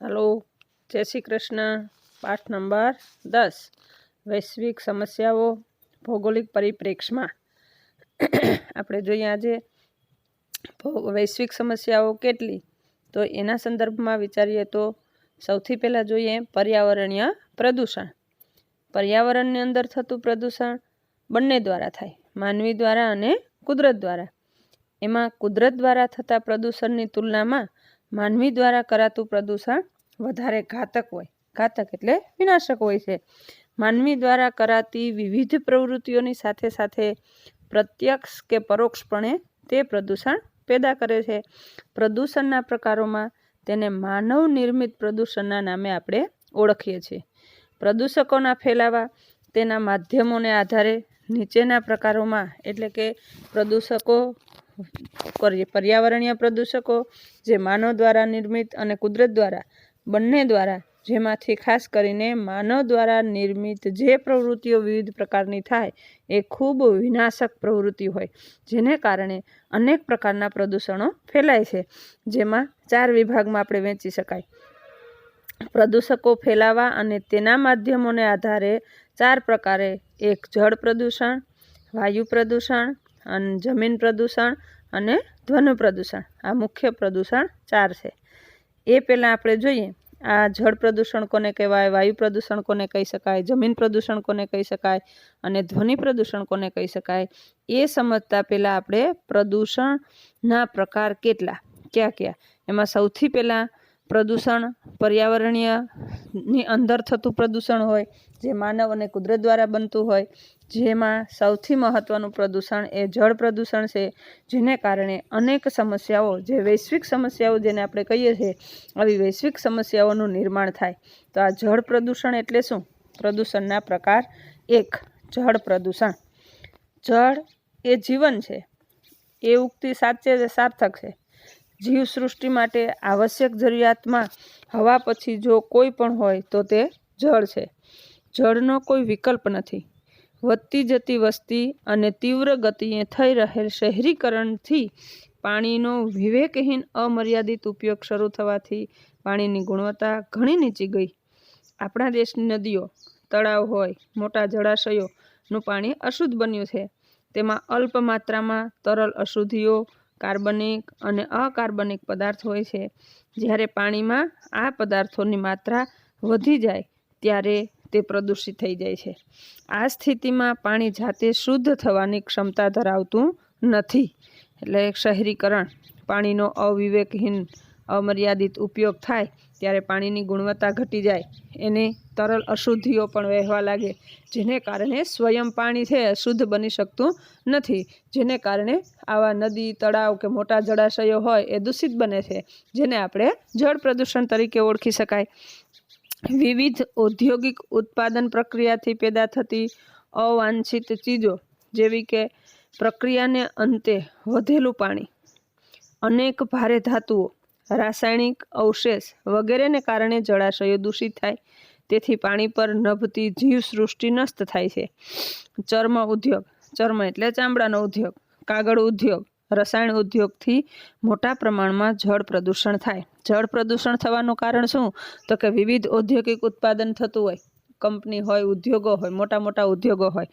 Hello, जय श्री कृष्ण। पाठ number 10 वैश्विक समस्याओं भौगोलिक परिप्रेक्ष्य में આપણે જોઈએ આજે વૈશ્વિક સમસ્યાઓ કેટલી, તો એના સંદર્ભમાં વિચારીએ તો સૌથી પહેલાં જોઈએ પર્યાવરણીય પ્રદૂષણ. પર્યાવરણની અંદર થતું પ્રદૂષણ બંને દ્વારા થાય, માનવી દ્વારા અને કુદરત દ્વારા. એમાં કુદરત દ્વારા થતા પ્રદૂષણની તુલનામાં માનવી દ્વારા કરાતું પ્રદૂષણ વધારે ઘાતક હોય. ઘાતક એટલે વિનાશક હોય છે. માનવી દ્વારા કરાતી વિવિધ પ્રવૃત્તિઓની સાથે સાથે પ્રત્યક્ષ કે પરોક્ષપણે તે પ્રદૂષણ પેદા કરે છે. પ્રદૂષણના પ્રકારોમાં તેને માનવ નિર્મિત પ્રદૂષણના નામે આપણે ઓળખીએ છીએ. પ્રદૂષકોના ફેલાવા તેના માધ્યમોને આધારે નીચેના પ્રકારોમાં એટલે કે પ્રદૂષકો, પર્યાવરણીય પ્રદૂષકો જે માનવ દ્વારા નિર્મિત અને કુદરત દ્વારા બંને દ્વારા, જેમાંથી ખાસ કરીને માનવ દ્વારા નિર્મિત જે પ્રવૃત્તિઓ વિવિધ પ્રકારની થાય એ ખૂબ વિનાશક પ્રવૃત્તિ હોય, જેને કારણે અનેક પ્રકારના પ્રદૂષણો ફેલાય છે. જેમાં 4 વિભાગમાં આપણે વહેંચી શકાય. પ્રદૂષકો ફેલાવા અને તેના માધ્યમોને આધારે 4 પ્રકારે: એક જળ પ્રદૂષણ, વાયુ પ્રદૂષણ, અને જમીન પ્રદૂષણ અને ધ્વનિ પ્રદૂષણ. આ મુખ્ય પ્રદૂષણ 4 છે. એ પહેલાં આપણે જોઈએ આ જળ પ્રદૂષણ કોને કહેવાય, વાયુ પ્રદૂષણ કોને કહી શકાય, જમીન પ્રદૂષણ કોને કહી શકાય અને ધ્વનિ પ્રદૂષણ કોને કહી શકાય, એ સમજતા પહેલાં આપણે પ્રદૂષણના પ્રકાર કેટલા, કયા કયા. એમાં સૌથી પહેલાં પ્રદૂષણ પર્યાવરણીયની અંદર થતું પ્રદૂષણ હોય, જે માનવ અને કુદરત દ્વારા બનતું હોય. જેમાં સૌથી મહત્ત્વનું પ્રદૂષણ એ જળ પ્રદૂષણ છે, જેને કારણે અનેક સમસ્યાઓ, જે વૈશ્વિક સમસ્યાઓ જેને આપણે કહીએ છીએ, આવી વૈશ્વિક સમસ્યાઓનું નિર્માણ થાય. તો આ જળ પ્રદૂષણ એટલે શું? પ્રદૂષણના પ્રકાર 1, જળ પ્રદૂષણ. જળ એ જીવન છે, એ ઉક્તિ સાર્થક છે. જીવસૃષ્ટિ માટે આવશ્યક જરૂરિયાતમાં હવા પછી જો કોઈ પણ હોય તો તે જળ છે. જળનો કોઈ વિકલ્પ નથી. વધતી જતી વસ્તી અને તીવ્ર ગતિએ થઈ રહેલ શહેરીકરણથી પાણીનો વિવેકહીન અમર્યાદિત ઉપયોગ શરૂ થવાથી પાણીની ગુણવત્તા ઘણી નીચી ગઈ. આપણા દેશની નદીઓ, તળાવ હોય, મોટા જળાશયોનું પાણી અશુદ્ધ બન્યું છે. તેમાં અલ્પ માત્રામાં તરલ અશુદ્ધિઓ, કાર્બનિક અને અકાર્બનિક પદાર્થ હોય છે. જ્યારે પાણીમાં આ પદાર્થોની માત્રા વધી જાય ત્યારે તે પ્રદૂષિત થઈ જાય છે. આ સ્થિતિમાં પાણી જાતે શુદ્ધ થવાની ક્ષમતા ધરાવતું નથી. એટલે શહેરીકરણ, પાણીનો અવિવેકહીન અમર્યાદિત ઉપયોગ થાય ત્યારે પાણીની ગુણવત્તા ઘટી જાય, એની તરલ અશુદ્ધિઓ પણ વહેવા લાગે, જેને કારણે સ્વયં પાણી છે શુદ્ધ બની શકતું નથી. જેને કારણે આવા નદી, તળાવ કે મોટા જળાશયો હોય એ દૂષિત બને છે, જેને આપણે જળ પ્રદૂષણ તરીકે ઓળખી શકાય. વિવિધ ઔદ્યોગિક ઉત્પાદન પ્રક્રિયાથી પેદા થતી અવાંછિત ચીજો, જેવી કે પ્રક્રિયાને અંતે વધેલું પાણી, અનેક ભારે ધાતુઓ, રાસાયણિક અવશેષ વગેરેને કારણે જળાશયો દૂષિત થાય. તેથી પાણી પર નભતી જીવસૃષ્ટિ નષ્ટ થાય છે. ચર્મ ઉદ્યોગ, ચર્મ એટલે ચામડાનો ઉદ્યોગ, કાગળ ઉદ્યોગ, રસાયણ ઉદ્યોગથી મોટા પ્રમાણમાં જળ પ્રદૂષણ થાય. જળ પ્રદૂષણ થવાનું કારણ શું? તો કે વિવિધ ઔદ્યોગિક ઉત્પાદન થતું હોય, કંપની હોય, ઉદ્યોગો હોય, મોટા મોટા ઉદ્યોગો હોય,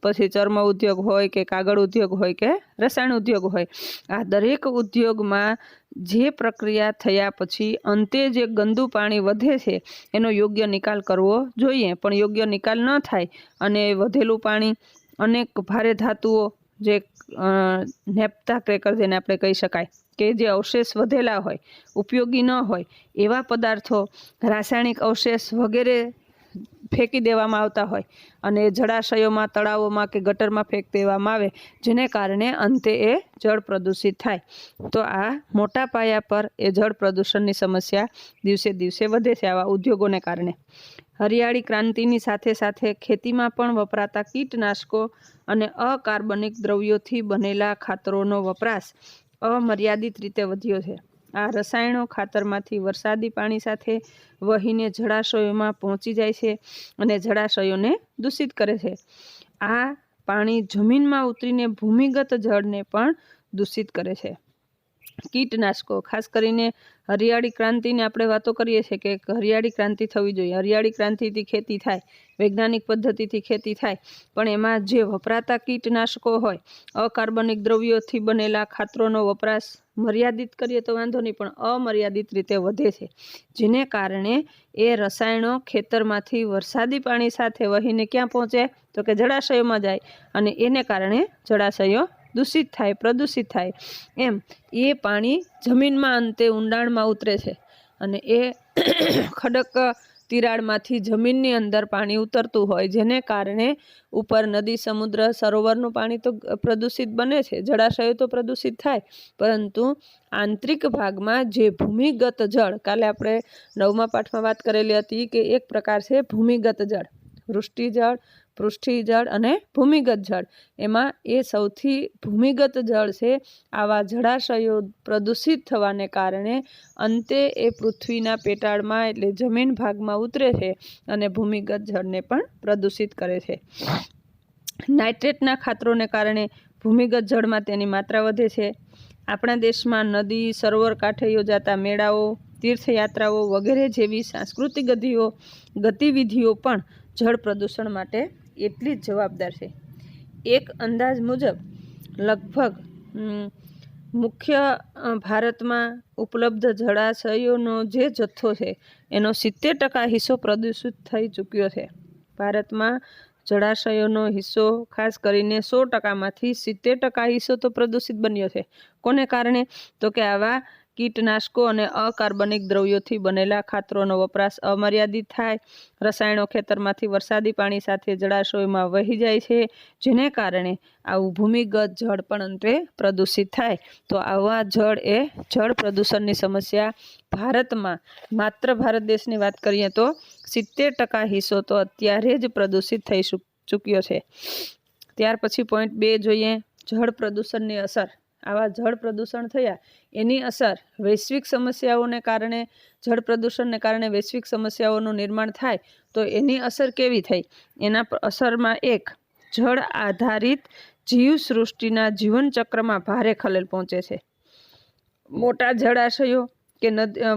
પછી ચર્મ ઉદ્યોગ હોય કે કાગળ ઉદ્યોગ હોય કે રસાયણ ઉદ્યોગ હોય. આ દરેક ઉદ્યોગમાં જે પ્રક્રિયા થયા પછી અંતે જે ગંદુ પાણી વધે છે એનો યોગ્ય નિકાલ કરવો જોઈએ, પણ યોગ્ય નિકાલ ન થાય અને વધેલું પાણી અનેક ભારે ધાતુઓ, જે નેપ્થા ક્રેકર જેને આપણે કહી શકાય, કે જે અવશેષ વધેલા હોય, ઉપયોગી ન હોય એવા પદાર્થો, રાસાયણિક અવશેષ વગેરે ફેંકી દેવામાં આવતા હોય અને જળાશયોમાં, તળાવોમાં કે ગટરમાં ફેંકી દેવામાં આવે, જેને કારણે અંતે એ જળ પ્રદૂષિત થાય. તો આ મોટા પાયા પર એ જળ પ્રદૂષણની સમસ્યા દિવસે દિવસે વધે છે આવા ઉદ્યોગોને કારણે. હરિયાળી ક્રાંતિની સાથે સાથે ખેતીમાં પણ વપરાતા કીટનાશકો અને અકાર્બનિક દ્રવ્યોથી બનેલા ખાતરોનો વપરાશ અમર્યાદિત રીતે વધ્યો છે. આ રસાયણો ખાતરમાંથી વરસાદી પાણી સાથે વહીને જળાશયોમાં પહોંચી જાય છે અને જળાશયોને દૂષિત કરે છે. આ પાણી જમીનમાં ઉતરીને ભૂમિગત જળને પણ દૂષિત કરે છે. કીટનાશકો, ખાસ કરીને હરિયાળી ક્રાંતિની આપણે વાતો કરીએ છીએ કે હરિયાળી ક્રાંતિ થવી જોઈએ. હરિયાળી ક્રાંતિથી ખેતી થાય, વૈજ્ઞાનિક પદ્ધતિથી ખેતી થાય, પણ એમાં જે વપરાતા કીટનાશકો હોય, અકાર્બનિક દ્રવ્યોથી બનેલા ખાતરોનો વપરાશ મર્યાદિત કરીએ તો વાંધો નહીં, પણ અમર્યાદિત રીતે વધે છે, જેને કારણે એ રસાયણો ખેતરમાંથી વરસાદી પાણી સાથે વહીને ક્યાં પહોંચે તો કે જળાશયોમાં જાય, અને એને કારણે જળાશયો દૂષિત થાય, પ્રદૂષિત થાય. એમ એ પાણી જમીનમાં અંતે ઊંડાણમાં ઉતરે છે, અને એ ખડક તિરાડમાંથી જમીનની અંદર પાણી ઉતરતું હોય, જેને કારણે ઉપર નદી, સમુદ્ર, સરોવરનું પાણી તો પ્રદૂષિત બને છે, જળાશયો તો પ્રદૂષિત થાય, પરંતુ આંતરિક ભાગમાં જે ભૂમિગત જળ, કાલે આપણે 9મા પાઠમાં વાત કરેલી હતી કે એક પ્રકાર છે ભૂમિગત જળ, વૃષ્ટિજળ, પૃષ્ઠિજળ અને ભૂમિગત જળ. એમાં એ સૌથી ભૂમિગત જળ છે. આવા જળાશયો પ્રદૂષિત થવાને કારણે અંતે એ પૃથ્વીના પેટાળમાં એટલે જમીન ભાગમાં ઉતરે છે અને ભૂમિગત જળને પણ પ્રદૂષિત કરે છે. નાઇટ્રેટના ખાતરોને કારણે ભૂમિગત જળમાં તેની માત્રા વધે છે. આપણા દેશમાં નદી, સરોવર કાંઠે યોજાતા મેળાઓ, તીર્થયાત્રાઓ વગેરે જેવી સાંસ્કૃતિક ગતિવિધિઓ પણ જળ પ્રદૂષણ માટે એટલી જ જવાબદાર છે. એક અંદાજ મુજબ લગભગ મુખ્ય ભારતમાં ઉપલબ્ધ જળાશયોનો જે જથ્થો છે એનો 70% હિસ્સો પ્રદૂષિત થઈ ચૂક્યો છે. ભારતમાં જળાશયોનો હિસ્સો ખાસ કરીને 100%માંથી 70% હિસ્સો તો પ્રદૂષિત બન્યો છે. કોને કારણે તો કે આવા કીટનાશકો અને અકાર્બનિક દ્રવ્યોથી બનેલા ખાતરોનો વપરાશ અમર્યાદિત થાય, રસાયણો ખેતરમાંથી વરસાદી પાણી સાથે જળાશયોમાં વહી જાય છે, જેને કારણે આવું ભૂમિગત જળ પણ અંતે પ્રદૂષિત થાય. તો આવા જળ પ્રદૂષણની સમસ્યા ભારતમાં, માત્ર ભારત દેશની વાત કરીએ તો 70% હિસ્સો તો અત્યારે જ પ્રદૂષિત થઈ ચૂક્યો છે. ત્યાર પછી પોઈન્ટ 2 જોઈએ, જળ પ્રદૂષણની અસર. આવા જળ પ્રદૂષણ થયા એની અસર વૈશ્વિક સમસ્યાઓને કારણે, જળ પ્રદૂષણને કારણે વૈશ્વિક સમસ્યાઓનું નિર્માણ થાય તો એની અસર કેવી થઈ? એના અસરમાં એક, જળ આધારિત જીવસૃષ્ટિના જીવનચક્રમાં ભારે ખલેલ પહોંચે છે. મોટા જળાશયો કે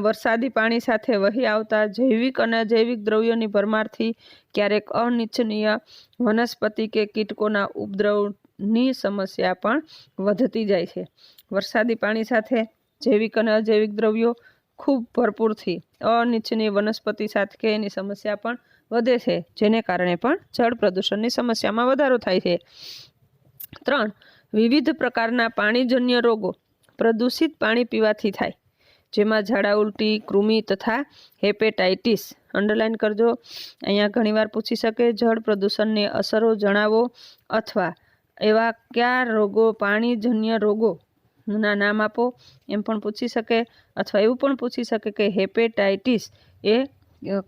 વરસાદી પાણી સાથે વહી આવતા જૈવિક અને અજૈવિક દ્રવ્યોની ભરમારથી ક્યારેક અનિચ્છનીય વનસ્પતિ કે કીટકોના ઉપદ્રવની સમસ્યા પણ વધતી જાય છે. વરસાદી પાણી સાથે જૈવિક અને અજૈવિક દ્રવ્યો ખૂબ ભરપૂરથી અનિચ્છનીય વનસ્પતિ સાથે એની સમસ્યા પણ વધે છે, જેને કારણે પણ જળ પ્રદૂષણની સમસ્યામાં વધારો થાય છે. 3, વિવિધ પ્રકારના પાણીજન્ય રોગો પ્રદૂષિત પાણી પીવાથી થાય, જેમાં ઝાડા ઉલટી, કૃમિ તથા હેપેટાઇટિસ. અંડરલાઇન કરજો, અહીંયા ઘણીવાર પૂછી શકે જળ પ્રદૂષણની અસરો જણાવો, અથવા એવા કયા રોગો, પાણીજન્ય રોગોના નામ આપો, એમ પણ પૂછી શકે, અથવા એવું પણ પૂછી શકે કે હેપેટાઇટિસ એ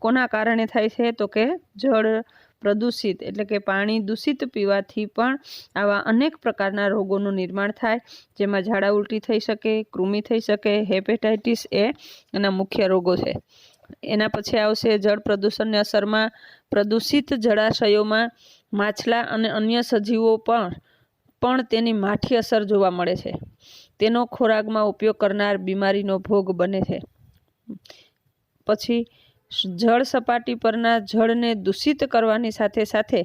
કોના કારણે થાય છે તો કે જળ પ્રદૂષિત એટલે કે પાણી દૂષિત પીવાથી પણ આવા અનેક પ્રકારના રોગોનું નિર્માણ થાય, જેમાં ઝાડા ઉલટી થઈ શકે, કૃમિ થઈ શકે, હેપેટાઇટિસ એ એના મુખ્ય રોગો છે. એના પછી આવશે જળ પ્રદૂષણની અસરમાં પ્રદૂષિત જળાશયોમાં માછલા અને અન્ય સજીવો પણ તેની માઠી અસર જોવા મળે છે. તેનો ખોરાકમાં ઉપયોગ કરનાર બીમારીનો ભોગ બને છે. પછી જળ સપાટી પરના જળને દૂષિત કરવાની સાથે સાથે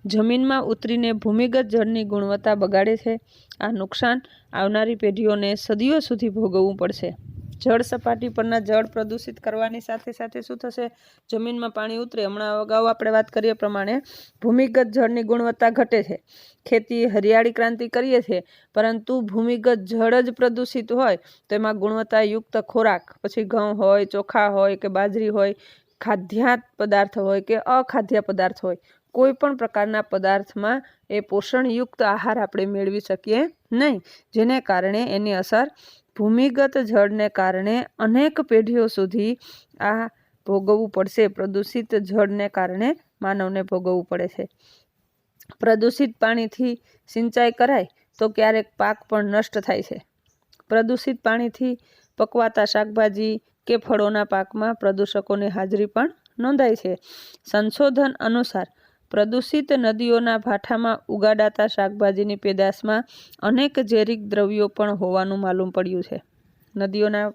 જમીનમાં ઉતરીને ભૂમિગત જળની ગુણવત્તા બગાડે છે. આ નુકસાન આવનારી પેઢીઓને સદીઓ સુધી ભોગવવું પડશે. જળ સપાટી પરના જળ પ્રદૂષિત કરવાની સાથે સાથે શું થશે? જમીનમાં પાણી ઉતરે. હમણાં અગાઉ આપણે વાત કરીએ પ્રમાણે ભૂમિગત જળની ગુણવત્તા ઘટે છે. ખેતી, હરિયાળી ક્રાંતિ કરીએ છીએ, પરંતુ ભૂમિગત જળ જ પ્રદૂષિત હોય તો એમાં ગુણવત્તાયુક્ત ખોરાક, પછી ઘઉં હોય, ચોખા હોય કે બાજરી હોય, ખાદ્ય પદાર્થ હોય કે અખાદ્ય પદાર્થ હોય, કોઈ પણ પ્રકારના પદાર્થમાં એ પોષણયુક્ત આહાર આપણે મેળવી શકીએ નહીં, જેને કારણે એની અસર ભૂમિગત જળને કારણે અનેક પેઢીઓ સુધી આ ભોગવવું પડશે. પ્રદૂષિત જળને કારણે માનવને ભોગવવું પડે છે. પ્રદૂષિત પાણીથી સિંચાઈ કરાય તો ક્યારેક પાક પણ નષ્ટ થાય છે. પ્રદૂષિત પાણીથી પકવાતા શાકભાજી કે ફળોના પાકમાં પ્રદૂષકોની હાજરી પણ નોંધાય છે. સંશોધન અનુસાર પ્રદૂષિત નદીઓના ભાઠામાં ઉગાડાતા શાકભાજીની પેદાશમાં અનેક ઝેરી દ્રવ્યો પણ હોવાનું માલુમ પડ્યું છે. નદીઓના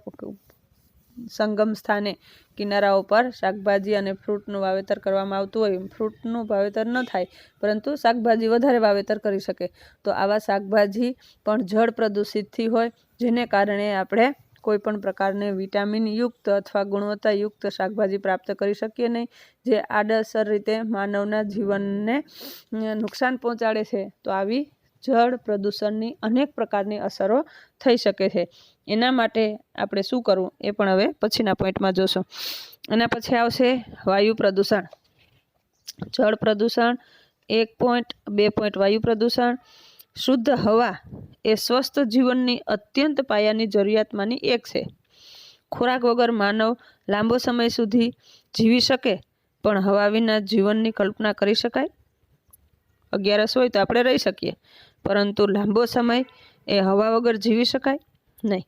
સંગમ સ્થાને કિનારાઓ પર શાકભાજી અને ફ્રૂટનું વાવેતર કરવામાં આવતું હોય, ફ્રૂટનું વાવેતર ન થાય પરંતુ શાકભાજી વધારે વાવેતર કરી શકે, તો આવા શાકભાજી પણ જળ પ્રદૂષિતથી હોય, જેને કારણે આપણે કોઈ પણ પ્રકારને વિટામિન યુક્ત અથવા ગુણવત્તાયુક્ત શાકભાજી પ્રાપ્ત કરી શકીએ નહીં, જે આડઅસર રીતે માનવના જીવનને નુકસાન પહોંચાડે છે. તો આવી જળ પ્રદૂષણની અનેક પ્રકારની અસરો થઈ શકે છે. એના માટે આપણે શું કરવું એ પણ હવે પછીના પોઈન્ટમાં જોશું. એના પછી આવશે વાયુ પ્રદૂષણ. જળ પ્રદૂષણ 1 પોઈન્ટ, 2 પોઈન્ટ વાયુ પ્રદૂષણ. શુદ્ધ હવા એ સ્વસ્થ જીવનની અત્યંત પાયાની જરૂરિયાતમાંની એક છે. ખોરાક વગર માનવ લાંબો સમય સુધી જીવી શકે, પણ હવા વિના જીવનની કલ્પના કરી શકાય? 11 હોય તો આપણે રહી શકીએ, પરંતુ લાંબો સમય એ હવા વગર જીવી શકાય નહીં.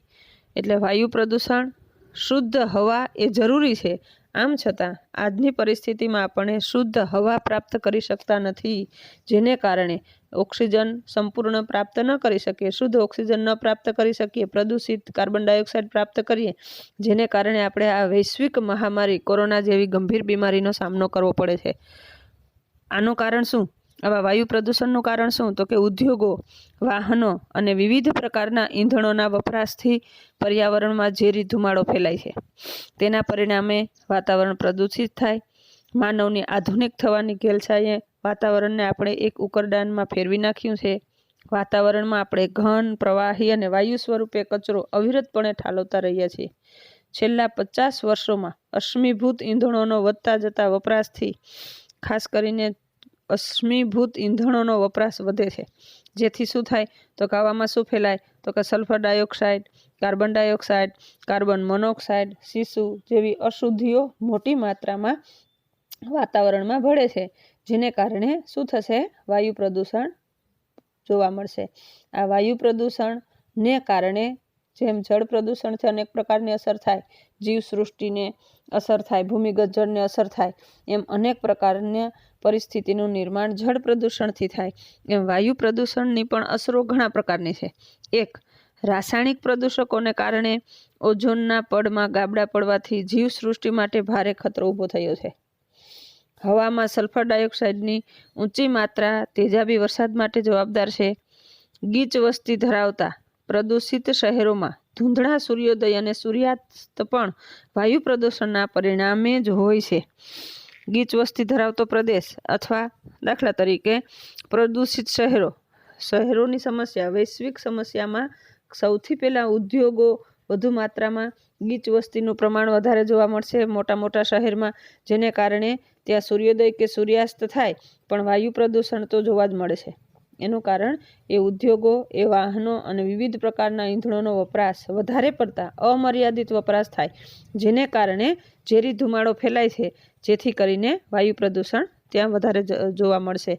એટલે વાયુ પ્રદૂષણ, શુદ્ધ હવા એ જરૂરી છે. આમ છતાં આજની પરિસ્થિતિમાં આપણે શુદ્ધ હવા પ્રાપ્ત કરી શકતા નથી, જેને કારણે ઓક્સિજન સંપૂર્ણ પ્રાપ્ત ન કરી શકીએ, શુદ્ધ ઓક્સિજન ન પ્રાપ્ત કરી શકીએ, પ્રદૂષિત કાર્બન ડાયોક્સાઇડ પ્રાપ્ત કરીએ, જેને કારણે આપણે આ વૈશ્વિક મહામારી કોરોના જેવી ગંભીર બીમારીનો સામનો કરવો પડે છે. આનું કારણ શું? આવા વાયુ પ્રદૂષણનું કારણ શું? તો કે ઉદ્યોગો, વાહનો અને વિવિધ પ્રકારના ઈંધણોના વપરાશથી પર્યાવરણમાં ઝેરી ધુમાડો ફેલાય છે. તેના પરિણામે વાતાવરણ પ્રદૂષિત થાય. માનવની આધુનિક થવાની ઘેલછાએ વાતાવરણને આપણે એક ઉકરડાનમાં ફેરવી નાખ્યું છે. વાતાવરણમાં આપણે ઘન, પ્રવાહી અને વાયુ સ્વરૂપે કચરો અવિરતપણે ઠાલવતા રહ્યા છીએ. છેલ્લા 50 વર્ષોમાં અશ્મિભૂત ઈંધણોનો વધતા જતા વપરાશથી, ખાસ કરીને અશ્મિભૂત ઈંધણોનો વપરાશ વધે છે. જેથી શું થાય? તો કે હવામાં શું ફેલાય? તો કે sulphur dioxide, carbon dioxide, carbon monoxide, સીસુ જેવી અશુદ્ધિઓ મોટી માત્રામાં વાતાવરણમાં ભળે છે, જેને કારણે શું થશે? વાયુ પ્રદૂષણ જોવા મળશે. આ વાયુ પ્રદૂષણને કારણે જેમ જળ પ્રદૂષણથી અનેક પ્રકારની અસર થાય, જીવસૃષ્ટિને અસર થાય, ભૂમિગત જળને અસર થાય, એમ અનેક પ્રકારની પરિસ્થિતિનું નિર્માણ જળ પ્રદૂષણથી થાય, એમ વાયુ પ્રદૂષણની પણ અસરો ઘણા પ્રકારની છે. 1. રાસાયણિક પ્રદૂષકોને કારણે ઓઝોનના પડમાં ગાબડા પડવાથી જીવસૃષ્ટિ માટે ભારે ખતરો ઊભો થયો છે. હવામાં સલ્ફર ડાયોક્સાઇડની ઊંચી માત્રા તેજાબી વરસાદ માટે જવાબદાર છે. ગીચ વસ્તી ધરાવતા પ્રદૂષિત શહેરોમાં ધૂંધળા સૂર્યોદય અને સૂર્યાસ્ત પણ વાયુ પ્રદૂષણના પરિણામે જ હોય છે. ગીચ વસ્તી ધરાવતો પ્રદેશ અથવા દાખલા તરીકે પ્રદૂષિત શહેરોની સમસ્યા, વૈશ્વિક સમસ્યામાં સૌથી પહેલાં ઉદ્યોગો વધુ માત્રામાં, ગીચ વસ્તીનું પ્રમાણ વધારે જોવા મળશે મોટા મોટા શહેરમાં, જેને કારણે ત્યાં સૂર્યોદય કે સૂર્યાસ્ત થાય પણ વાયુ પ્રદૂષણ તો જોવા જ મળે છે. એનું કારણ એ ઉદ્યોગો, એ વાહનો અને વિવિધ પ્રકારના ઈંધણોનો વપરાશ વધારે પડતા અમર્યાદિત વપરાશ થાય, જેને કારણે ઝેરી ધુમાડો ફેલાય છે, જેથી કરીને વાયુ પ્રદૂષણ ત્યાં વધારે જોવા મળશે,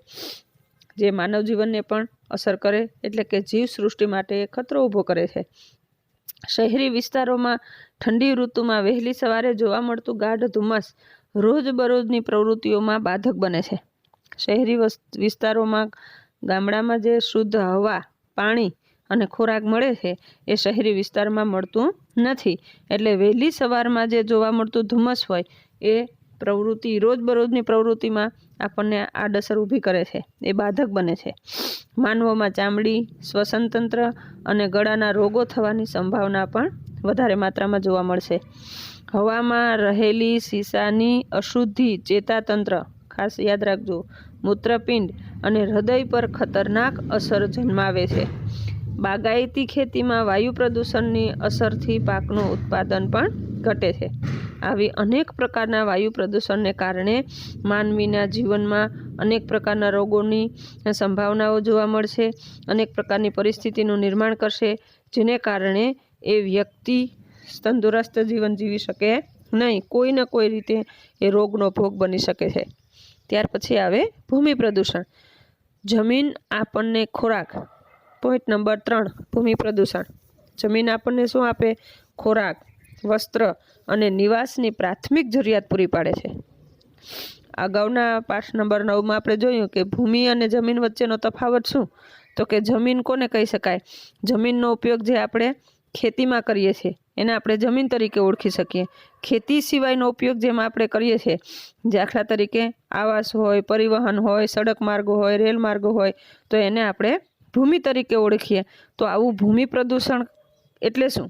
જે માનવ જીવનને પણ અસર કરે, એટલે કે જીવસૃષ્ટિ માટે ખતરો ઊભો કરે છે. શહેરી વિસ્તારોમાં ઠંડી ઋતુમાં વહેલી સવારે જોવા મળતું ગાઢ ધુમ્મસ રોજબરોજની પ્રવૃત્તિઓમાં બાધક બને છે. શહેરી વિસ્તારોમાં ગામડામાં જે શુદ્ધ હવા, પાણી અને ખોરાક મળે છે એ શહેરી વિસ્તારમાં મળતું નથી. એટલે વહેલી સવારમાં જે જોવા મળતું ધુમ્મસ હોય એ પ્રવૃત્તિ, રોજબરોજની પ્રવૃત્તિમાં આપણને આડઅસર ઊભી કરે છે, એ બાધક બને છે. માનવોમાં ચામડી, શ્વસનતંત્ર અને ગળાના રોગો થવાની સંભાવના પણ વધારે માત્રામાં જોવા મળશે. હવામાં રહેલી સીસાની અશુદ્ધિ ચેતાતંત્ર, ખાસ યાદ રાખજો, મૂત્રપિંડ અને હૃદય પર ખતરનાક અસર જન્માવે છે. બાગાયતી ખેતીમાં વાયુ પ્રદૂષણની અસરથી પાકનું ઉત્પાદન પણ ઘટે છે. આવી અનેક પ્રકારના વાયુ પ્રદૂષણને કારણે માનવીના જીવનમાં અનેક પ્રકારના રોગોની સંભાવનાઓ જોવા મળશે, અનેક પ્રકારની પરિસ્થિતિનું નિર્માણ કરશે, જેને કારણે એ વ્યક્તિ તંદુરસ્ત જીવન જીવી શકે નહીં, કોઈ ને કોઈ રીતે એ રોગનો ભોગ બની શકે છે. ત્યાર પછી આવે ભૂમિ પ્રદૂષણ. જમીન આપણને ખોરાક. પોઈન્ટ નંબર 3, ભૂમિ પ્રદૂષણ. જમીન આપણને શું આપે? ખોરાક, વસ્ત્ર અને નિવાસની પ્રાથમિક જરૂરિયાત પૂરી પાડે છે. અગાઉના પાઠ નંબર 9માં આપણે જોયું કે ભૂમિ અને જમીન વચ્ચેનો તફાવત શું? તો કે જમીન કોને કહી શકાય? જમીનનો ઉપયોગ જે આપણે ખેતીમાં કરીએ છીએ એને આપણે જમીન તરીકે ઓળખી શકીએ। ખેતી સિવાયનો ઉપયોગ જેમાં આપણે કરીએ છીએ, દાખલા તરીકે આવાસ હોય, પરિવહન હોય, સડક માર્ગો હોય, રેલ માર્ગો હોય, તો એને આપણે ભૂમિ તરીકે ઓળખીએ। તો આવું ભૂમિ પ્રદૂષણ એટલે શું?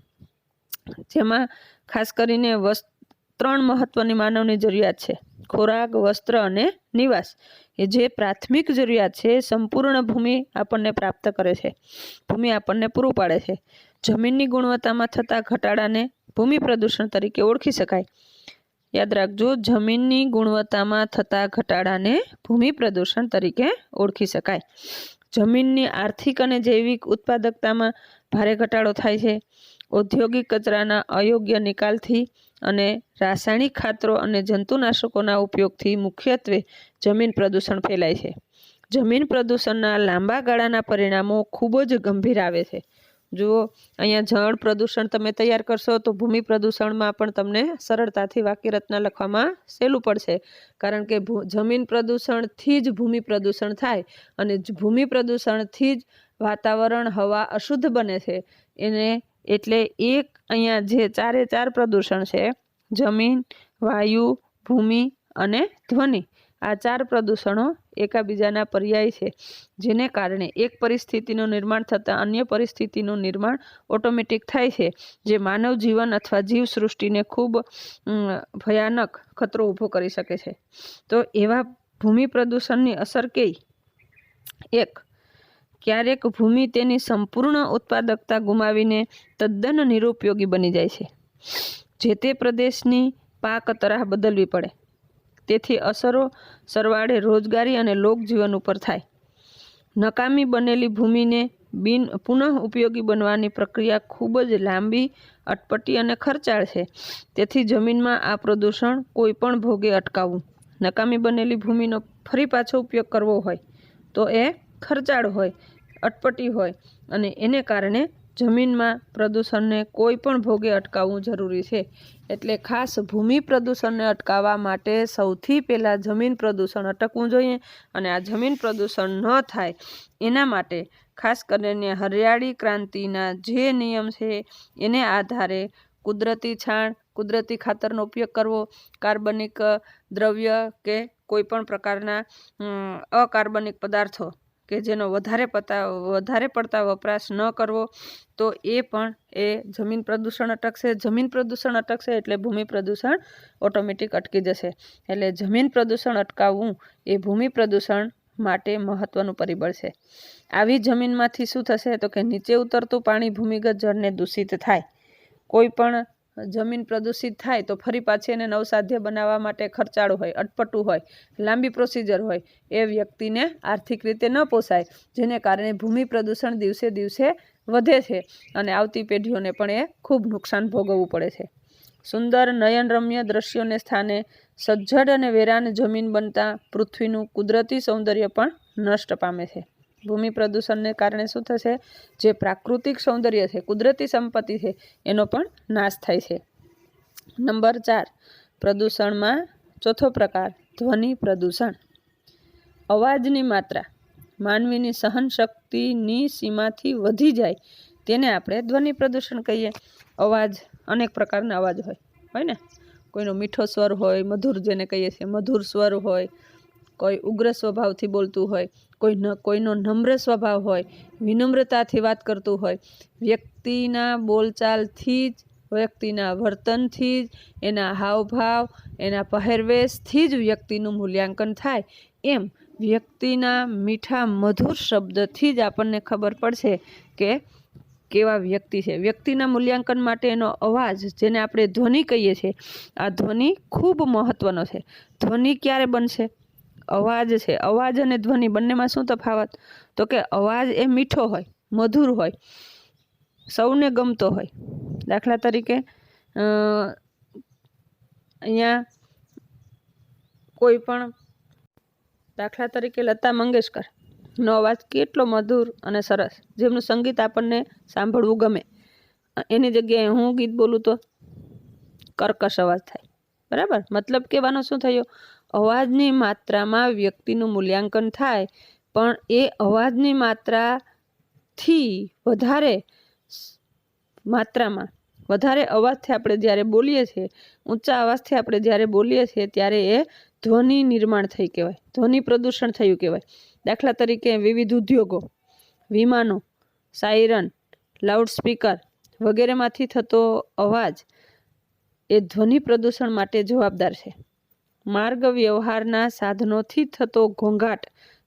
જેમાં ખાસ કરીને 3 મહત્વની માનવની જરૂરિયાત છે: ખોરાક, વસ્ત્ર અને નિવાસ। એ જે પ્રાથમિક જરૂરિયાત છે સંપૂર્ણ ભૂમિ આપણને પ્રાપ્ત કરે છે, ભૂમિ આપણને પૂરું પાડે છે। જમીનની ગુણવત્તામાં થતા ઘટાડાને ભૂમિ પ્રદૂષણ તરીકે ઓળખી શકાય। યાદ રાખજો, જમીનની ગુણવત્તામાં થતા ઘટાડાને ભૂમિ પ્રદૂષણ તરીકે ઓળખી શકાય। જમીનની આર્થિક અને જૈવિક ઉત્પાદકતામાં ભારે ઘટાડો થાય છે। ઔદ્યોગિક કચરાના અયોગ્ય નિકાલથી અને રાસાયણિક ખાતરો અને જંતુનાશકોના ઉપયોગથી મુખ્યત્વે જમીન પ્રદૂષણ ફેલાય છે। જમીન પ્રદૂષણના લાંબા ગાળાના પરિણામો ખૂબ જ ગંભીર આવે છે। જુઓ, અહીંયા જળ પ્રદૂષણ તમે તૈયાર કરશો તો ભૂમિ પ્રદૂષણમાં પણ તમને સરળતાથી વાક્યરચના લખવામાં સહેલું પડશે, કારણ કે જમીન પ્રદૂષણથી જ ભૂમિ પ્રદૂષણ થાય અને ભૂમિ પ્રદૂષણથી જ વાતાવરણ, હવા અશુદ્ધ બને છે। એને એટલે એક અહીંયા જે 4 પ્રદૂષણ છે, જમીન, વાયુ, ભૂમિ અને ધ્વનિ, આ 4 પ્રદૂષણો એકાબીજાના પર્યાય છે, જેને કારણે એક પરિસ્થિતિનું નિર્માણ થતાં અન્ય પરિસ્થિતિનું નિર્માણ ઓટોમેટિક થાય છે, જે માનવ જીવન અથવા જીવસૃષ્ટિને ખૂબ ભયાનક ખતરો ઊભો કરી શકે છે। તો એવા ભૂમિ પ્રદૂષણની અસર કેવી? 1, ક્યારેક ભૂમિ તેની સંપૂર્ણ ઉત્પાદકતા ગુમાવીને તદ્દન નિરુપયોગી બની જાય છે। જે તે પ્રદેશની પાક તરાહ બદલવી પડે, તેથી અસરો સરવાળે રોજગારી અને લોકજીવન ઉપર થાય। નકામી બનેલી ભૂમિને પુનઃ ઉપયોગી બનવાની પ્રક્રિયા ખૂબ જ લાંબી, અટપટી અને ખર્ચાળ છે। તેથી જમીનમાં આ પ્રદૂષણ કોઈ પણ ભોગે અટકાવવું, નકામી બનેલી ભૂમિનો ફરી પાછો ઉપયોગ કરવો હોય તો એ ખર્ચાળ હોય, અટપટી હોય, અને એને કારણે જમીનમાં પ્રદૂષણને કોઈ પણ ભોગે અટકાવવું જરૂરી છે। એટલે ખાસ ભૂમિ પ્રદૂષણને અટકાવવા માટે સૌથી પહેલાં જમીન પ્રદૂષણ અટકવું જોઈએ, અને આ જમીન પ્રદૂષણ ન થાય એના માટે ખાસ કરીને હરિયાળી ક્રાંતિના જે નિયમ છે એને આધારે કુદરતી છાણ, કુદરતી ખાતરનો ઉપયોગ કરવો, કાર્બનિક દ્રવ્ય કે કોઈ પણ પ્રકારના અકાર્બનિક પદાર્થો કે જેનો વધારે પડતા વપરાશ ન કરવો, તો એ પણ જમીન પ્રદૂષણ અટકશે। જમીન પ્રદૂષણ અટકશે એટલે ભૂમિ પ્રદૂષણ ઓટોમેટિક અટકી જશે। એટલે જમીન પ્રદૂષણ અટકાવવું એ ભૂમિ પ્રદૂષણ માટે મહત્વનું પરિબળ છે। આવી જમીનમાંથી શું થશે તો કે નીચે ઉતરતું પાણી ભૂમિગત જળને દૂષિત થાય। કોઈ પણ જમીન પ્રદૂષિત થાય તો ફરી પાછી એને નવસાધ્ય બનાવવા માટે ખર્ચાળ હોય, અટપટું હોય, લાંબી પ્રોસિજર હોય, એ વ્યક્તિને આર્થિક રીતે ન પોસાય, જેને કારણે ભૂમિ પ્રદૂષણ દિવસે દિવસે વધે છે અને આવતી પેઢીઓને પણ એ ખૂબ નુકસાન ભોગવવું પડે છે। સુંદર નયનરમ્ય દ્રશ્યોને સ્થાને સજ્જડ અને વેરાન જમીન બનતા પૃથ્વીનું કુદરતી સૌંદર્ય પણ નષ્ટ પામે છે। ભૂમિ પ્રદૂષણને કારણે શું થશે? જે પ્રાકૃતિક સૌંદર્ય છે, કુદરતી સંપત્તિ છે, એનો પણ નાશ થાય છે। નંબર 4, પ્રદૂષણમાં ચોથો પ્રકાર ધ્વનિ પ્રદૂષણ। અવાજની માત્રા માનવીની સહન શક્તિની સીમાથી વધી જાય તેને આપણે ધ્વનિ પ્રદૂષણ કહીએ। અવાજ, અનેક પ્રકારના અવાજ હોય ને, કોઈનો મીઠો સ્વર હોય, મધુર જેને કહીએ છીએ મધુર સ્વર હોય, કોઈ ઉગ્ર સ્વભાવથી બોલતું હોય, કોઈનો નમ્ર સ્વભાવ હોય, વિનમ્રતાથી વાત કરતું હોય, વ્યક્તિના બોલચાલથી જ, વ્યક્તિના વર્તનથી જ, એના હાવભાવ, એના પહેરવેશથી જ વ્યક્તિનું મૂલ્યાંકન થાય। એમ વ્યક્તિના મીઠા મધુર શબ્દથી જ આપણને ખબર પડશે કે કેવા વ્યક્તિ છે। વ્યક્તિના મૂલ્યાંકન માટે એનો અવાજ, જેને આપણે ધ્વનિ કહીએ છીએ, આ ધ્વનિ ખૂબ મહત્વનો છે। ધ્વનિ ક્યારે બનશે? અવાજ છે, અવાજ અને ધ્વનિ બંનેમાં શું તફાવત? તો કે અવાજ એ મીઠો હોય, મધુર હોય, સૌને ગમતો હોય। દાખલા તરીકે અહીંયા કોઈ પણ દાખલા તરીકે લતા મંગેશકરનો અવાજ કેટલો મધુર અને સરસ, જેમનું સંગીત આપણને સાંભળવું ગમે, એની જગ્યાએ હું ગીત બોલું તો કર્કશ અવાજ થાય, બરાબર? મતલબ કહેવાનો શું થયો? અવાજની માત્રામાં વ્યક્તિનું મૂલ્યાંકન થાય, પણ એ અવાજની માત્રાથી વધારે માત્રામાં વધારે અવાજથી આપણે જ્યારે બોલીએ છીએ, ઊંચા અવાજથી આપણે જ્યારે બોલીએ છીએ ત્યારે એ ધ્વનિ નિર્માણ થઈ કહેવાય, ધ્વનિ પ્રદૂષણ થયું કહેવાય. દાખલા તરીકે વિવિધ ઉદ્યોગો, વિમાનો, સાયરન, લાઉડસ્પીકર વગેરેમાંથી થતો અવાજ એ ધ્વનિ પ્રદૂષણ માટે જવાબદાર છે. માર્ગ વ્યવહારના સાધનોથી થતો ઘોંઘાટ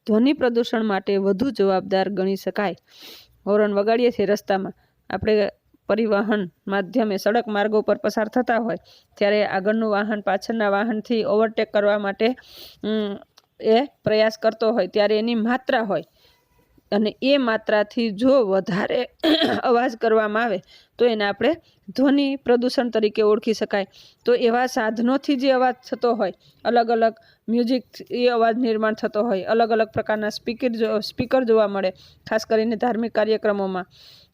ધ્વનિ પ્રદૂષણ માટે વધુ જવાબદાર ગણી શકાય. હોર્ન વગાડીએ છીએ રસ્તામાં, આપણે પરિવહન માધ્યમે સડક માર્ગો પર પસાર થતા હોય ત્યારે આગળનું વાહન પાછળના વાહનથી ઓવરટેક કરવા માટે એ પ્રયાસ કરતો હોય ત્યારે એની માત્રા હોય, અને એ માત્રાથી જો વધારે અવાજ કરવામાં આવે તો એને આપણે ધ્વનિ પ્રદૂષણ તરીકે ઓળખી શકાય. તો એવા સાધનોથી જે અવાજ થતો હોય, અલગ અલગ મ્યુઝિક એ અવાજ નિર્માણ થતો હોય, અલગ અલગ પ્રકારના સ્પીકર જોવા મળે, ખાસ કરીને ધાર્મિક કાર્યક્રમોમાં.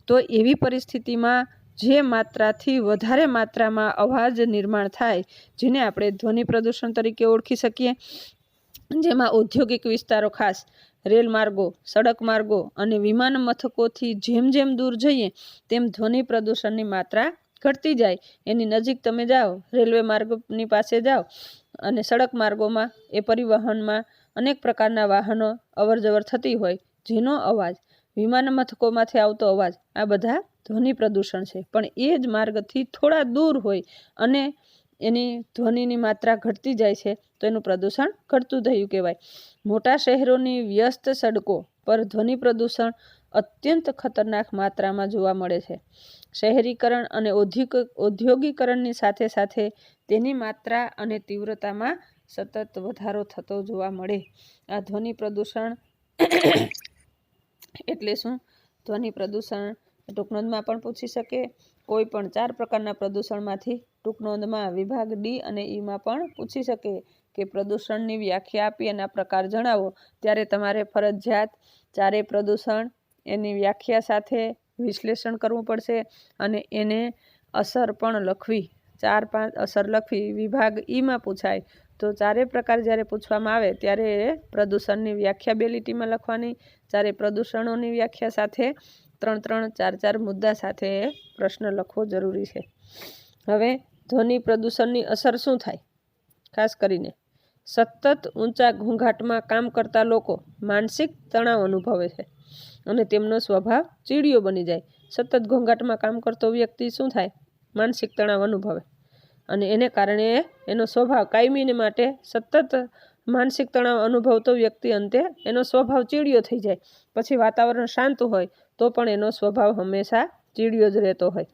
તો એવી પરિસ્થિતિમાં જે માત્રાથી વધારે માત્રામાં અવાજ નિર્માણ થાય જેને આપણે ધ્વનિ પ્રદૂષણ તરીકે ઓળખી શકીએ, જેમાં ઔદ્યોગિક વિસ્તારો, ખાસ રેલ માર્ગો, સડક માર્ગો અને વિમાન મથકોથી જેમ જેમ દૂર જઈએ તેમ ધ્વનિ પ્રદૂષણની માત્રા ઘટતી જાય. એની નજીક તમે જાઓ, રેલવે માર્ગની પાસે જાઓ અને સડક માર્ગોમાં એ પરિવહનમાં અનેક પ્રકારના વાહનો અવરજવર થતી હોય, જેનો અવાજ, વિમાન મથકોમાંથી આવતો અવાજ, આ બધા ધ્વનિ પ્રદૂષણ છે. પણ એ જ માર્ગથી થોડા દૂર હોય અને એની ધ્વનિની માત્રા ઘટતી જાય છે તો એનું પ્રદૂષણ ઘટતું થયું કહેવાય. મોટા શહેરોની વ્યસ્ત સડકો પર ધ્વનિ પ્રદૂષણ અત્યંત ખતરનાક માત્રામાં જોવા મળે છે. શહેરીકરણ અને ઔદ્યોગિકરણની સાથે સાથે તેની માત્રા અને તીવ્રતામાં સતત વધારો થતો જોવા મળે. આ ધ્વનિ પ્રદૂષણ એટલે શું? ધ્વનિ પ્રદૂષણ ટૂંકનોંધમાં પણ પૂછી શકે. કોઈ પણ 4 પ્રકારના પ્રદૂષણમાંથી ટૂંકનોંધમાં વિભાગ ડી અને ઈમાં પણ પૂછી શકે કે પ્રદૂષણની વ્યાખ્યા આપી એના પ્રકાર જણાવો. ત્યારે તમારે ફરજિયાત 4 પ્રદૂષણ એની વ્યાખ્યા સાથે વિશ્લેષણ કરવું પડશે અને એને અસર પણ લખવી, 4-5 અસર લખવી. વિભાગ ઈમાં પૂછાય તો 4 પ્રકાર જ્યારે પૂછવામાં આવે ત્યારે પ્રદૂષણની વ્યાખ્યા 2 લીટીમાં લખવાની. 4 પ્રદૂષણોની વ્યાખ્યા સાથે 3-3, 4-4 મુદ્દા સાથે પ્રશ્ન લખવો જરૂરી છે. હવે ધ્વનિ પ્રદૂષણની અસર શું થાય? ખાસ કરીને સતત ઊંચા ઘોંઘાટમાં કામ કરતા લોકો માનસિક તણાવ અનુભવે છે અને તેમનો સ્વભાવ ચીડિયો બની જાય. સતત ઘોંઘાટમાં કામ કરતો વ્યક્તિ શું થાય? માનસિક તણાવ અનુભવે અને એને કારણે એનો સ્વભાવ કાયમીને માટે સતત માનસિક તણાવ અનુભવતો વ્યક્તિ અંતે એનો સ્વભાવ ચીડિયો થઈ જાય. પછી વાતાવરણ શાંત હોય તો પણ એનો સ્વભાવ હંમેશા ચીડિયો જ રહેતો હોય.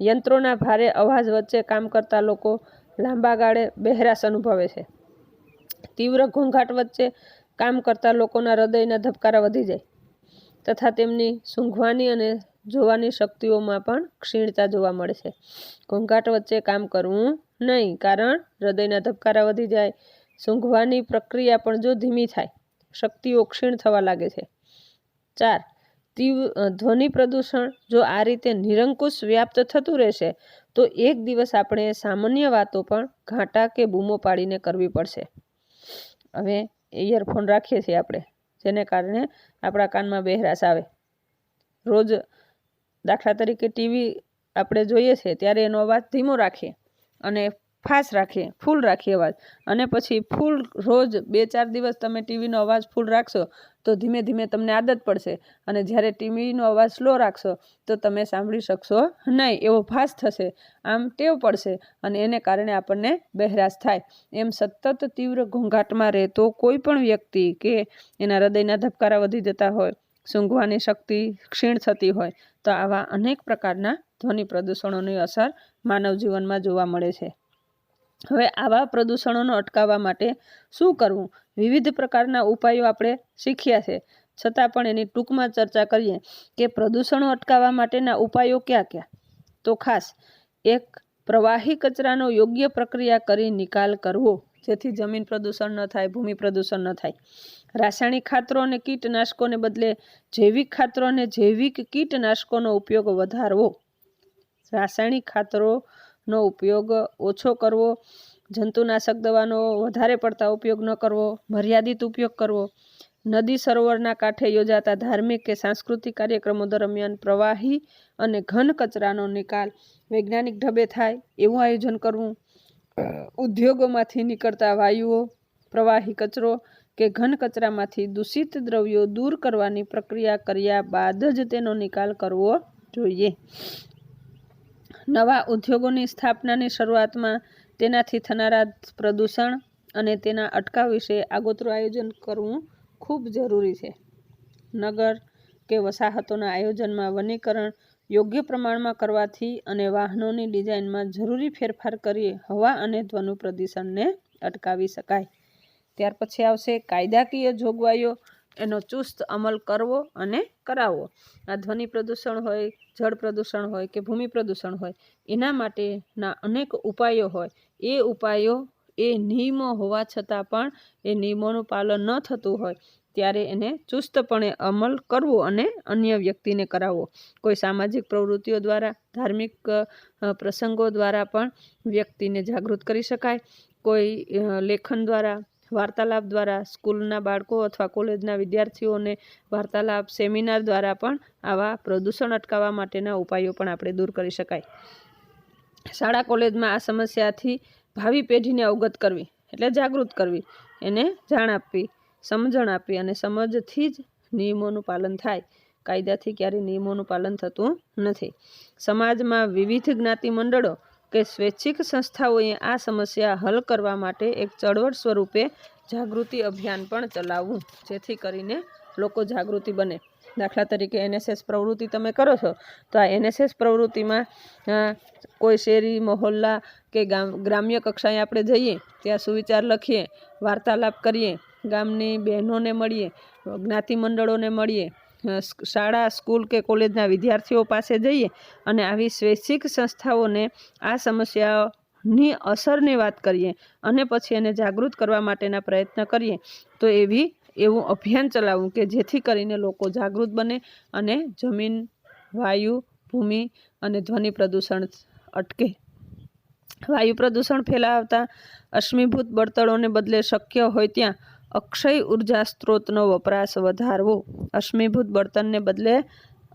યંત્રોના ભારે અવાજ વચ્ચે કામ કરતા લોકો લાંબા ગાળે બહેરાશ અનુભવે છે. તીવ્ર ઘોંઘાટ વચ્ચે કામ કરતા લોકોના હૃદયના ધબકારા વધી જાય તથા તેમની સૂંઘવાની અને જોવાની શક્તિઓમાં પણ ક્ષીણતા જોવા મળે છે. ઘોંઘાટ વચ્ચે કામ કરવું નહીં, કારણ હૃદયના ધબકારા વધી જાય, સૂંઘવાની પ્રક્રિયા પણ જો ધીમી થાય, શક્તિઓ ક્ષીણ થવા લાગે છે. 4. ધ્વનિ પ્રદૂષણ જો આ રીતે નિરંકુશ વ્યાપ્ત થતું રહેશે તો એક દિવસ આપણે સામાન્ય વાતો પણ ઘાંટા કે બૂમો પાડીને કરવી પડશે. હવે ઇયરફોન રાખીએ છીએ આપણે, જેને કારણે આપણા કાનમાં બહેરાશ આવે. રોજ દાખલા તરીકે ટીવી આપણે જોઈએ છીએ ત્યારે એનો અવાજ ધીમો રાખીએ અને ફાસ્ટ રાખીએ, ફૂલ રાખીએ અવાજ, અને પછી ફૂલ રોજ 2-4 દિવસ તમે ટીવીનો અવાજ ફૂલ રાખશો તો ધીમે ધીમે તમને આદત પડશે અને જ્યારે ટીવીનો અવાજ સ્લો રાખશો તો તમે સાંભળી શકશો નહીં, એવો ફાસ્ટ થશે. આમ ટેવ પડશે અને એને કારણે આપણને બહેરાશ થાય. એમ સતત તીવ્ર ઘોંઘાટમાં રહેતો કોઈ પણ વ્યક્તિ કે એના હૃદયના ધબકારા વધી જતા હોય, સૂંઘવાની શક્તિ ક્ષીણ થતી હોય, તો આવા અનેક પ્રકારના ધ્વનિ પ્રદૂષણોની અસર માનવ જીવનમાં જોવા મળે છે. હવે આવા પ્રદૂષણોને અટકાવવા માટે શું કરવું? વિવિધ પ્રકારના ઉપાયો આપણે શીખ્યા છે, છતાં પણ એની ટૂંકમાં ચર્ચા કરીએ કે પ્રદૂષણો અટકાવવા માટેના ઉપાયો ક્યાં ક્યાં? તો ખાસ 1. પ્રવાહી કચરાનો યોગ્ય પ્રક્રિયા કરી નિકાલ કરવો, જેથી જમીન પ્રદૂષણ ન થાય, ભૂમિ પ્રદૂષણ ન થાય. રાસાયણિક ખાતરો અને કીટનાશકોને બદલે જૈવિક ખાતરો અને જૈવિક કીટનાશકોનો ઉપયોગ વધારવો. રાસાયણિક ખાતરોનો ઉપયોગ ઓછો કરવો, જંતુનાશક દવાનો વધારે પડતા ઉપયોગ ન કરવો, મર્યાદિત ઉપયોગ કરવો. નદી સરોવરના કાંઠે યોજાતા ધાર્મિક કે સાંસ્કૃતિક કાર્યક્રમો દરમિયાન પ્રવાહી અને ઘન કચરાનો નિકાલ વૈજ્ઞાનિક ઢબે થાય એવું આયોજન કરવું. ઉદ્યોગોમાંથી નીકળતા વાયુઓ, પ્રવાહી કચરો કે ઘન કચરામાંથી દૂષિત દ્રવ્યો દૂર કરવાની પ્રક્રિયા કર્યા બાદ જ તેનો નિકાલ કરવો જોઈએ. નવા ઉદ્યોગોની સ્થાપનાની શરૂઆતમાં તેનાથી થનારા પ્રદૂષણ અને તેના અટકાવ વિશે આગોતરું આયોજન કરવું ખૂબ જરૂરી છે. નગર કે વસાહતોના આયોજનમાં વનીકરણ યોગ્ય પ્રમાણમાં કરવાથી અને વાહનોની ડિઝાઇનમાં જરૂરી ફેરફાર કરી હવા અને ધ્વનિ પ્રદૂષણને અટકાવી શકાય. ત્યાર પછી આવશે કાયદાકીય જોગવાઈઓ, એનો ચુસ્ત અમલ કરવો અને કરાવવો. આ ધ્વનિ પ્રદૂષણ હોય, જળ પ્રદૂષણ હોય કે ભૂમિ પ્રદૂષણ હોય, એના માટેના અનેક ઉપાયો હોય. એ ઉપાયો એ નિયમો હોવા છતાં પણ એ નિયમોનું પાલન ન થતું હોય ત્યારે એને ચુસ્તપણે અમલ કરવો અને અન્ય વ્યક્તિને કરાવવો. કોઈ સામાજિક પ્રવૃત્તિઓ દ્વારા, ધાર્મિક પ્રસંગો દ્વારા પણ વ્યક્તિને જાગૃત કરી શકાય. કોઈ લેખન દ્વારા, વાર્તાલાપ દ્વારા, સ્કૂલના બાળકો અથવા કોલેજના વિદ્યાર્થીઓને વાર્તાલાપ, સેમિનાર દ્વારા પણ આવા પ્રદૂષણ અટકાવવા માટેના ઉપાયો પણ આપણે દૂર કરી શકાય. શાળા કોલેજમાં આ સમસ્યાથી ભાવિ પેઢીને અવગત કરવી એટલે જાગૃત કરવી, એને જાણ આપવી, સમજણ આપવી અને સમજથી જ નિયમોનું પાલન થાય. કાયદાથી ક્યારેય નિયમોનું પાલન થતું નથી. સમાજમાં વિવિધ જ્ઞાતિ મંડળો કે સ્વૈચ્છિક સંસ્થાઓએ આ સમસ્યા હલ કરવા માટે એક ચળવળ સ્વરૂપે જાગૃતિ અભિયાન પણ ચલાવવું, જેથી કરીને લોકો જાગૃતિ બને. દાખલા તરીકે NSS પ્રવૃત્તિ તમે કરો છો તો આ NSS પ્રવૃત્તિમાં કોઈ શેરી, મહોલ્લા કે ગ્રામ્ય કક્ષાએ આપણે જઈએ, ત્યાં સુવિચાર લખીએ, વાર્તાલાપ કરીએ, ગામની બહેનોને મળીએ, જ્ઞાતિ મંડળોને મળીએ, શાળા, સ્કૂલ કે કોલેજના વિદ્યાર્થીઓ પાસે જઈએ અને આવી સ્વૈચ્છિક સંસ્થાઓને આ સમસ્યાની અસરની વાત કરીએ અને પછી એને જાગૃત કરવા માટેના પ્રયત્ન કરીએ તો એવું અભિયાન ચલાવવું કે જેથી કરીને લોકો જાગૃત બને અને જમીન, વાયુ, ભૂમિ અને ધ્વનિ પ્રદૂષણ અટકે. વાયુ પ્રદૂષણ ફેલાવતા અશ્મિભૂત બળતણોને બદલે શક્ય હોય ત્યાં અક્ષય ઉર્જા સ્ત્રોતનો વપરાશ વધારવો. અશ્મિભૂત બળતણને બદલે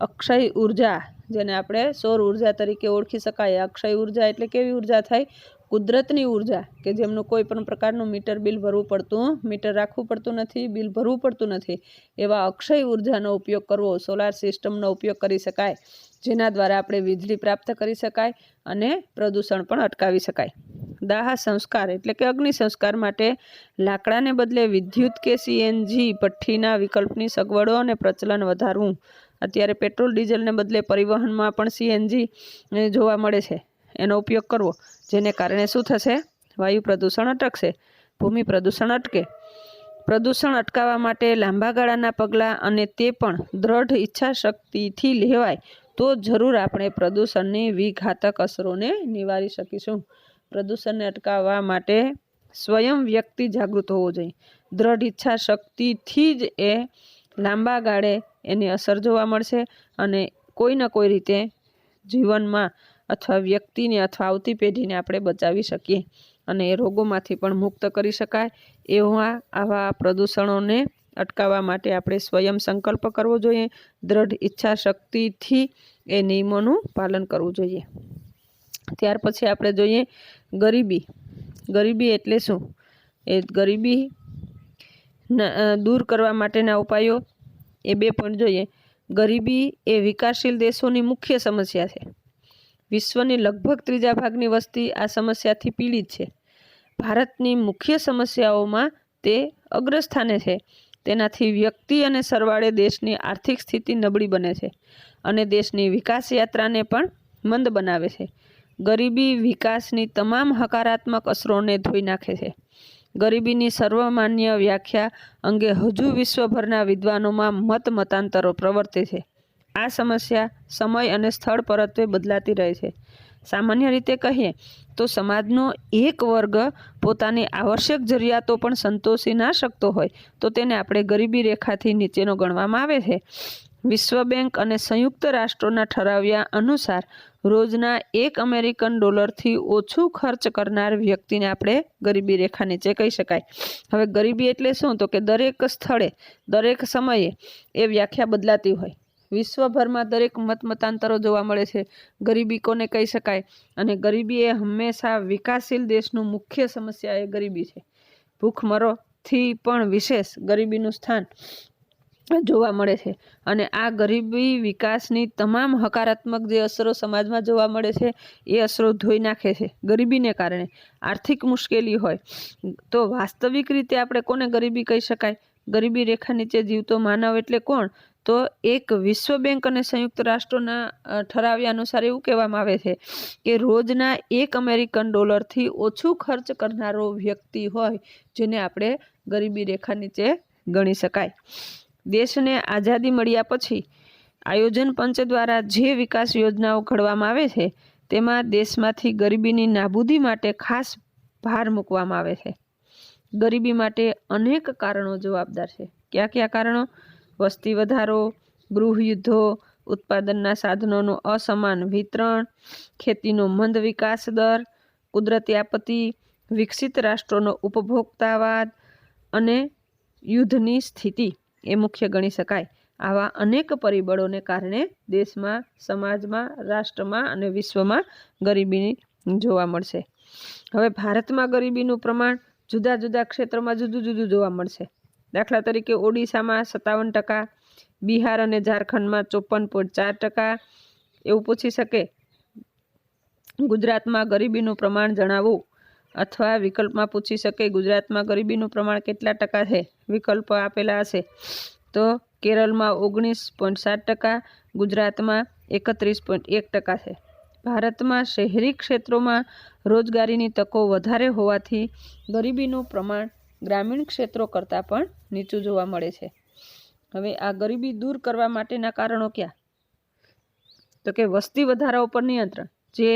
અક્ષય ઉર્જા, જેને આપણે સૌર ઉર્જા તરીકે ઓળખી શકાય. અક્ષય ઉર્જા એટલે કેવી ઉર્જા થાય? કુદરતની ઉર્જા કે જેમનું કોઈ પણ પ્રકારનું મીટર રાખવું પડતું નથી, બિલ ભરવું પડતું નથી. એવા અક્ષય ઉર્જાનો ઉપયોગ કરવો, સોલાર સિસ્ટમનો ઉપયોગ કરી શકાય, જેના દ્વારા આપણે વીજળી પ્રાપ્ત કરી શકાય અને પ્રદૂષણ પણ અટકાવી શકાય. દાહ સંસ્કાર એટલે કે અગ્નિ સંસ્કાર માટે લાકડાને બદલે વિદ્યુત કે CNG ભઠ્ઠીના વિકલ્પની સગવડો અને પ્રચલન વધારવું. અત્યારે પેટ્રોલ ડીઝલને બદલે પરિવહનમાં પણ CNG જોવા મળે છે, એનો ઉપયોગ કરવો, જેને કારણે શું થશે? વાયુ પ્રદૂષણ અટકશે, ભૂમિ પ્રદૂષણ અટકે. પ્રદૂષણ અટકાવવા માટે લાંબા ગાળાના પગલાં અને તે પણ દ્રઢ ઈચ્છા શક્તિથી લેવાય તો જરૂર આપણે પ્રદૂષણની વિઘાતક અસરોને નિવારી શકીશું. પ્રદૂષણને અટકાવવા માટે સ્વયં વ્યક્તિ જાગૃત હોવો જોઈએ. દ્રઢ ઈચ્છા શક્તિથી જ એ લાંબા ગાળે એની અસર જોવા મળશે અને કોઈને કોઈ રીતે જીવનમાં અથવા વ્યક્તિને અથવા આવતી પેઢીને આપણે બચાવી શકીએ અને એ રોગોમાંથી પણ મુક્ત કરી શકાય. આવા પ્રદૂષણોને અટકાવવા માટે આપણે સ્વયં સંકલ્પ કરવો જોઈએ. દ્રઢ ઈચ્છા શક્તિથી એ નિયમોનું પાલન કરવું જોઈએ. ત્યાર પછી આપણે જોઈએ ગરીબી. ગરીબી એટલે શું? એ ગરીબી દૂર કરવા માટેના ઉપાયો એ 2 પોઈન્ટ જોઈએ. ગરીબી એ વિકાસશીલ દેશોની મુખ્ય સમસ્યા છે. વિશ્વની લગભગ 3/4 ભાગની વસ્તી આ સમસ્યાથી પીડિત છે. ભારતની મુખ્ય સમસ્યાઓમાં તે અગ્રસ્થાને છે. તેનાથી વ્યક્તિ અને સરવાળે દેશની આર્થિક સ્થિતિ નબળી બને છે અને દેશની વિકાસ યાત્રાને પણ મંદ બનાવે છે. ગરીબી વિકાસની તમામ હકારાત્મક અસરોને ધોઈ નાખે છે. ગરીબીની સર્વમાન્ય વ્યાખ્યા અંગે હજુ વિશ્વભરના વિદ્વાનોમાં મતાંતરો પ્રવર્તે છે. આ સમસ્યા સમય અને સ્થળ પરત્વે બદલાતી રહે છે. સામાન્ય રીતે કહીએ તો સમાજનો એક વર્ગ પોતાની આવશ્યક જરૂરિયાતો પણ સંતોષી ના શકતો હોય તો તેને આપણે ગરીબી રેખાથી નીચેનો ગણવામાં આવે છે. વિશ્વ બેંક અને સંયુક્ત રાષ્ટ્રોના ઠરાવ્યા અનુસાર રોજના $1 ઓછું ખર્ચ કરનાર વ્યક્તિને આપણે ગરીબી રેખા નીચે કહી શકાય. હવે ગરીબી એટલે શું? તો કે દરેક સ્થળે દરેક સમયે એ વ્યાખ્યા બદલાતી હોય. વિશ્વભરમાં દરેક મતાંતરો જોવા મળે છે. ગરીબી કોને કહી શકાય? અને ગરીબી એ હંમેશા વિકાસશીલ દેશનું મુખ્ય સમસ્યા એ ગરીબી છે. ભૂખમરોથી પણ વિશેષ ગરીબીનું સ્થાન જોવા મળે છે. અને આ ગરીબી વિકાસની તમામ હકારાત્મક જે અસરો સમાજમાં જોવા મળે છે એ અસરો ધોઈ નાખે છે. ગરીબીને કારણે આર્થિક મુશ્કેલી હોય તો વાસ્તવિક રીતે આપણે કોને ગરીબી કહી શકાય? ગરીબી રેખા નીચે જીવતો માનવ એટલે કોણ? તો એક વિશ્વ બેંક અને સંયુક્ત રાષ્ટ્રોના ઠરાવ્યા અનુસાર એવું કહેવામાં આવે છે કે રોજના $1 ઓછું ખર્ચ કરનારો વ્યક્તિ હોય જેને આપણે ગરીબી રેખા નીચે ગણી શકાય. દેશને આઝાદી મળ્યા પછી આયોજન પંચ દ્વારા જે વિકાસ યોજનાઓ ઘડવામાં આવે છે તેમાં દેશમાંથી ગરીબીની નાબૂદી માટે ખાસ ભાર મૂકવામાં આવે છે. ગરીબી માટે અનેક કારણો જવાબદાર છે. કયા કયા કારણો? વસ્તી વધારો, ગૃહયુદ્ધો, ઉત્પાદનના સાધનોનું અસમાન વિતરણ, ખેતીનો મંદ વિકાસ દર, કુદરતી આપત્તિ, વિકસિત રાષ્ટ્રોનો ઉપભોક્તાવાદ અને યુદ્ધની સ્થિતિ એ મુખ્ય ગણી શકાય. આવા અનેક પરિબળોને કારણે દેશમાં, સમાજમાં, રાષ્ટ્રમાં અને વિશ્વમાં ગરીબી જોવા મળશે. હવે ભારતમાં ગરીબીનું પ્રમાણ જુદા જુદા ક્ષેત્રોમાં જુદું જુદું જોવા મળશે. દાખલા તરીકે ઓડિશામાં 57%, બિહાર અને ઝારખંડમાં 54.4%. એવું પૂછી શકે ગુજરાતમાં ગરીબીનું પ્રમાણ જણાવો, અથવા વિકલ્પમાં પૂછી શકે ગુજરાતમાં ગરીબીનું પ્રમાણ કેટલા ટકા છે? વિકલ્પો આપેલા હશે તો કેરળમાં 19.7%, ગુજરાતમાં 31.1% છે. ભારતમાં શહેરી ક્ષેત્રોમાં રોજગારીની તકો વધારે હોવાથી ગરીબીનું પ્રમાણ ગ્રામીણ ક્ષેત્રો કરતાં પણ નીચું જોવા મળે છે. હવે આ ગરીબી દૂર કરવા માટેના કારણો ક્યાં? તો કે વસ્તી વધારા ઉપર નિયંત્રણ. જે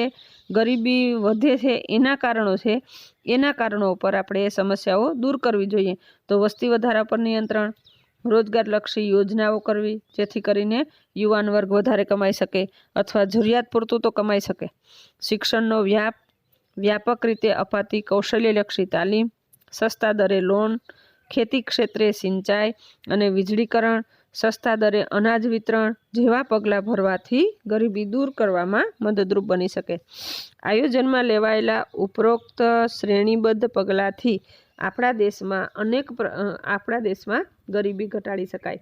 ગરીબી વધે છે એના કારણો છે, એના કારણો ઉપર આપણે એ સમસ્યાઓ દૂર કરવી જોઈએ. તો વસ્તી વધારા પર નિયંત્રણ, રોજગારલક્ષી યોજનાઓ કરવી જેથી કરીને યુવાન વર્ગ વધારે કમાઈ શકે અથવા જરૂરિયાત પૂરતું તો કમાઈ શકે. શિક્ષણનો વ્યાપક રીતે અપાતી કૌશલ્યલક્ષી તાલીમ, સસ્તા દરે લોન, ખેતી ક્ષેત્રે સિંચાઈ અને વીજળીકરણ, સસ્તા દરે અનાજ વિતરણ જેવા પગલાં ભરવાથી ગરીબી દૂર કરવામાં મદદરૂપ બની શકે. આયોજનમાં લેવાયેલા ઉપરોક્ત શ્રેણીબદ્ધ પગલાંથી આપણા દેશમાં ગરીબી ઘટાડી શકાય.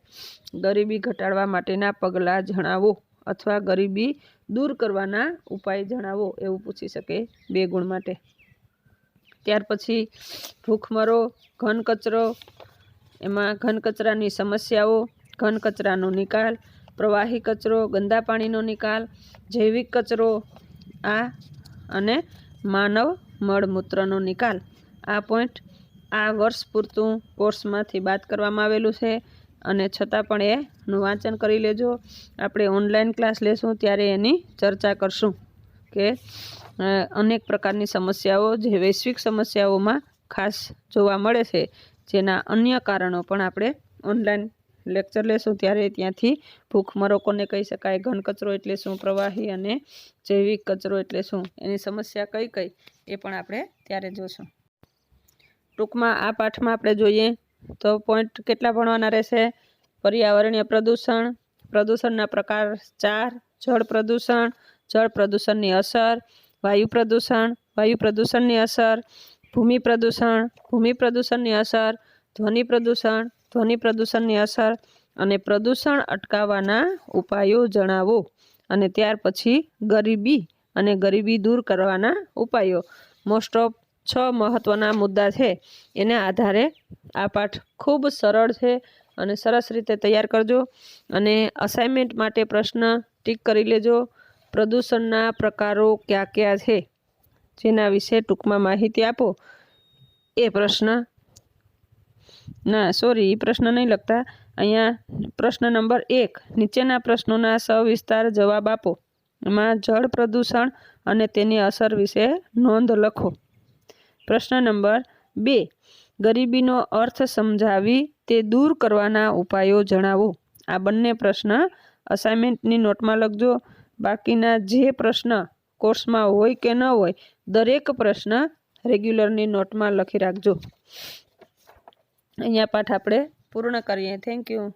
ગરીબી ઘટાડવા માટેના પગલાં જણાવો અથવા ગરીબી દૂર કરવાના ઉપાય જણાવો એવું પૂછી શકે 2 ગુણ માટે. ત્યાર પછી ભૂખમરો, ઘન કચરો, એમાં ઘન કચરાની સમસ્યાઓ, ઘન કચરાનો નિકાલ, પ્રવાહી કચરો, ગંદા પાણીનો નિકાલ, જૈવિક કચરો અને માનવ મળમૂત્રનો નિકાલ. આ પોઈન્ટ આ વર્ષ પૂરતું કોર્સમાંથી બાદ કરવામાં આવેલું છે અને છતાં પણ એનું વાંચન કરી લેજો. આપણે ઓનલાઈન ક્લાસ લેશું ત્યારે એની ચર્ચા કરશું કે અનેક પ્રકારની સમસ્યાઓ જે વૈશ્વિક સમસ્યાઓમાં ખાસ જોવા મળે છે જેના અન્ય કારણો પણ આપણે ઓનલાઈન લેક્ચર લેશું ત્યારે ત્યાંથી ભૂખમરો કોને કહી શકાય, ઘન કચરો એટલે શું, પ્રવાહી અને જૈવિક કચરો એટલે શું, એની સમસ્યા કઈ કઈ એ પણ આપણે ત્યારે જોશું. ટૂંકમાં આ પાઠમાં આપણે જોઈએ તો પોઈન્ટ કેટલા ભણવાના રહેશે? પર્યાવરણીય પ્રદૂષણ, પ્રદૂષણના પ્રકાર 4, જળ પ્રદૂષણની અસર, વાયુ પ્રદૂષણની અસર, ભૂમિ પ્રદૂષણની અસર, ધ્વનિ પ્રદૂષણની અસર અને પ્રદૂષણ અટકાવવાના ઉપાયો જણાવો. અને ત્યાર પછી ગરીબી અને ગરીબી દૂર કરવાના ઉપાયો. મોસ્ટ ઓફ 6 મહત્વના મુદ્દા છે. એના આધારે આ પાઠ ખૂબ સરળ છે અને સરસ રીતે તૈયાર કરજો. અને અસાઇનમેન્ટ માટે પ્રશ્ન ટીક કરી લેજો. પ્રદૂષણના પ્રકારો કયા કયા છે જેના વિશે ટૂંકમાં માહિતી આપો. એ પ્રશ્ન નહીં લખતા. અહીંયા પ્રશ્ન નંબર 1, નીચેના પ્રશ્નોના સવિસ્તાર જવાબ આપો. એમાં જળ પ્રદૂષણ અને તેની અસર વિશે નોંધ લખો. પ્રશ્ન નંબર 2, ગરીબીનો અર્થ સમજાવી તે દૂર કરવાના ઉપાયો જણાવો. આ બંને પ્રશ્ન અસાઇનમેન્ટની નોટમાં લખજો. बाकीना जे प्रश्न कोर्स में होय के न होय दरेक प्रश्न रेग्युलरनी नोट में लखी राखजो। अहींया पाठ आपणे पूर्ण करीए। Thank you.